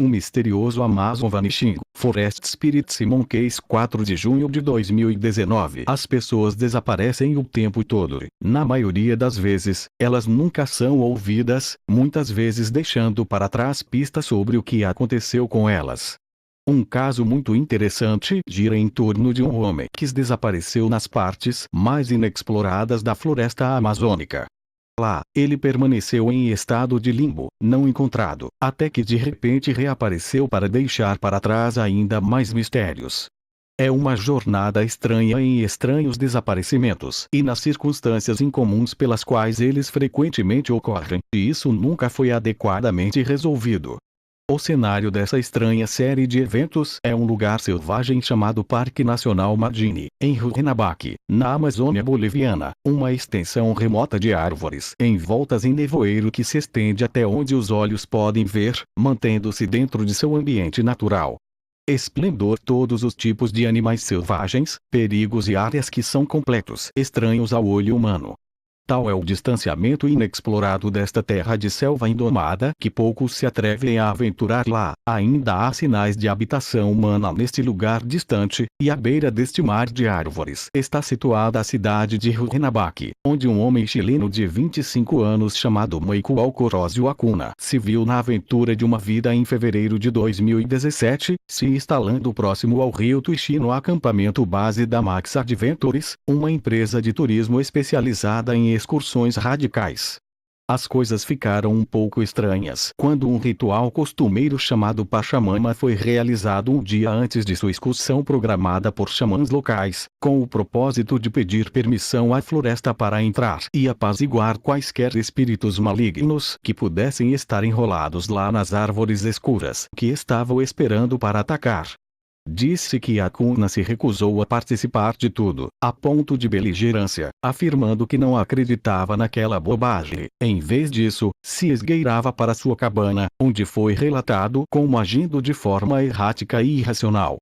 Um misterioso Amazon Vanishing Forest Spirits e Monkeys 4 de junho de 2019. As pessoas desaparecem o tempo todo. Na maioria das vezes, elas nunca são ouvidas, muitas vezes deixando para trás pistas sobre o que aconteceu com elas. Um caso muito interessante gira em torno de um homem que desapareceu nas partes mais inexploradas da floresta amazônica. Lá, ele permaneceu em estado de limbo, não encontrado, até que de repente reapareceu para deixar para trás ainda mais mistérios. É uma jornada estranha em estranhos desaparecimentos e nas circunstâncias incomuns pelas quais eles frequentemente ocorrem, e isso nunca foi adequadamente resolvido. O cenário dessa estranha série de eventos é um lugar selvagem chamado Parque Nacional Madini, em Huajuabaque, na Amazônia Boliviana, uma extensão remota de árvores envoltas em nevoeiro que se estende até onde os olhos podem ver, mantendo-se dentro de seu ambiente natural. Esplendor, todos os tipos de animais selvagens, perigos e áreas que são completos estranhos ao olho humano. Tal é o distanciamento inexplorado desta terra de selva indomada que poucos se atrevem a aventurar lá. Ainda há sinais de habitação humana neste lugar distante, e à beira deste mar de árvores está situada a cidade de Huajuabaque, onde um homem chileno de 25 anos chamado Michael Corozio Acuna se viu na aventura de uma vida em fevereiro de 2017, se instalando próximo ao rio Tuiuti no acampamento base da Max Adventures, uma empresa de turismo especializada em excursões radicais. As coisas ficaram um pouco estranhas quando um ritual costumeiro chamado Pachamama foi realizado um dia antes de sua excursão programada por xamãs locais, com o propósito de pedir permissão à floresta para entrar e apaziguar quaisquer espíritos malignos que pudessem estar enrolados lá nas árvores escuras que estavam esperando para atacar. Disse que Acuna se recusou a participar de tudo, a ponto de beligerância, afirmando que não acreditava naquela bobagem. Em vez disso, se esgueirava para sua cabana, onde foi relatado como agindo de forma errática e irracional.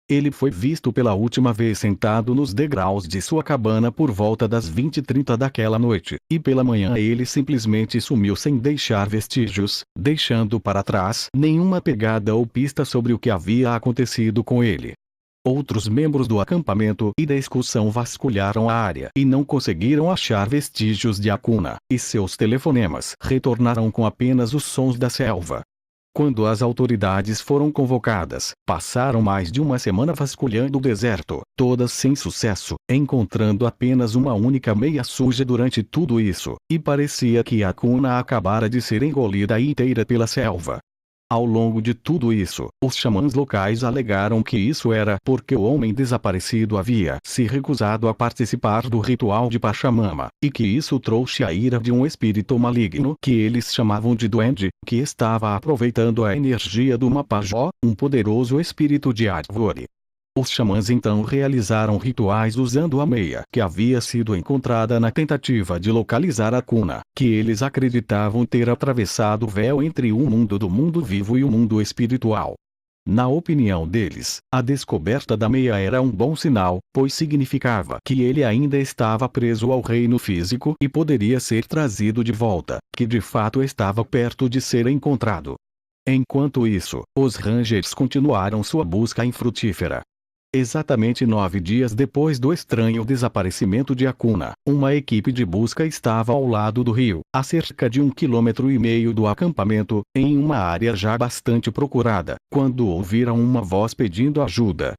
Ele foi visto pela última vez sentado nos degraus de sua cabana por volta das 20h30 daquela noite, e pela manhã ele simplesmente sumiu sem deixar vestígios, deixando para trás nenhuma pegada ou pista sobre o que havia acontecido com ele. Outros membros do acampamento e da excursão vasculharam a área e não conseguiram achar vestígios de Acuna, e seus telefonemas retornaram com apenas os sons da selva. Quando as autoridades foram convocadas, passaram mais de uma semana vasculhando o deserto, todas sem sucesso, encontrando apenas uma única meia suja durante tudo isso, e parecia que Acuna acabara de ser engolida inteira pela selva. Ao longo de tudo isso, os xamãs locais alegaram que isso era porque o homem desaparecido havia se recusado a participar do ritual de Pachamama, e que isso trouxe a ira de um espírito maligno que eles chamavam de duende, que estava aproveitando a energia do Mapajó, um poderoso espírito de árvore. Os xamãs então realizaram rituais usando a meia que havia sido encontrada na tentativa de localizar Acuna, que eles acreditavam ter atravessado o véu entre o mundo do mundo vivo e o mundo espiritual. Na opinião deles, a descoberta da meia era um bom sinal, pois significava que ele ainda estava preso ao reino físico e poderia ser trazido de volta, que de fato estava perto de ser encontrado. Enquanto isso, os Rangers continuaram sua busca infrutífera. Exatamente 9 dias depois do estranho desaparecimento de Acuna, uma equipe de busca estava ao lado do rio, a cerca de 1,5 km do acampamento, em uma área já bastante procurada, quando ouviram uma voz pedindo ajuda.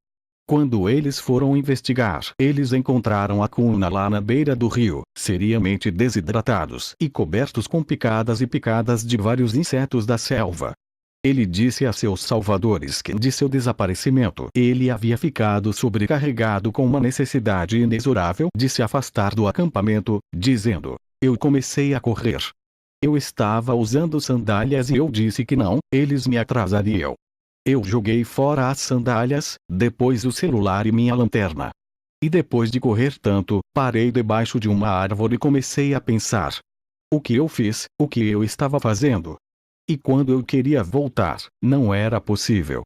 Quando eles foram investigar, eles encontraram Acuna lá na beira do rio, seriamente desidratados e cobertos com picadas e picadas de vários insetos da selva. Ele disse a seus salvadores que de seu desaparecimento ele havia ficado sobrecarregado com uma necessidade inexorável de se afastar do acampamento, dizendo: "Eu comecei a correr. Eu estava usando sandálias e eu disse que não, eles me atrasariam. Eu joguei fora as sandálias, depois o celular e minha lanterna. E depois de correr tanto, parei debaixo de uma árvore e comecei a pensar. O que eu fiz, o que eu estava fazendo? E quando eu queria voltar, não era possível."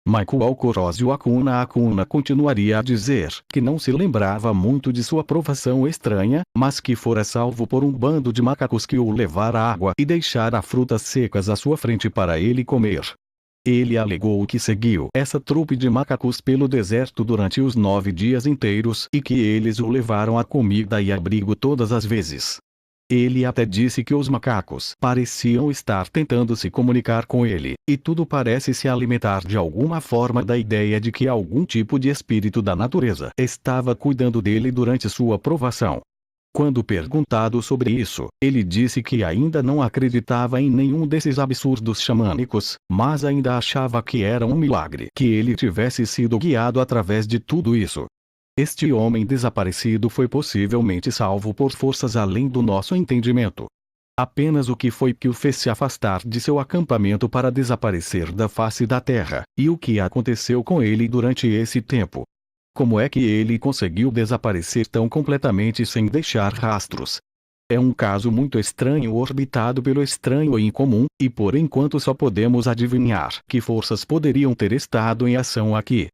Michael Corozio Acuna continuaria a dizer que não se lembrava muito de sua provação estranha, mas que fora salvo por um bando de macacos que o levara água e deixara frutas secas à sua frente para ele comer. Ele alegou que seguiu essa trupe de macacos pelo deserto durante os 9 dias inteiros e que eles o levaram a comida e abrigo todas as vezes. Ele até disse que os macacos pareciam estar tentando se comunicar com ele, e tudo parece se alimentar de alguma forma da ideia de que algum tipo de espírito da natureza estava cuidando dele durante sua provação. Quando perguntado sobre isso, ele disse que ainda não acreditava em nenhum desses absurdos xamânicos, mas ainda achava que era um milagre que ele tivesse sido guiado através de tudo isso. Este homem desaparecido foi possivelmente salvo por forças além do nosso entendimento. Apenas o que foi que o fez se afastar de seu acampamento para desaparecer da face da terra, e o que aconteceu com ele durante esse tempo. Como é que ele conseguiu desaparecer tão completamente sem deixar rastros? É um caso muito estranho orbitado pelo estranho e incomum, e por enquanto só podemos adivinhar que forças poderiam ter estado em ação aqui.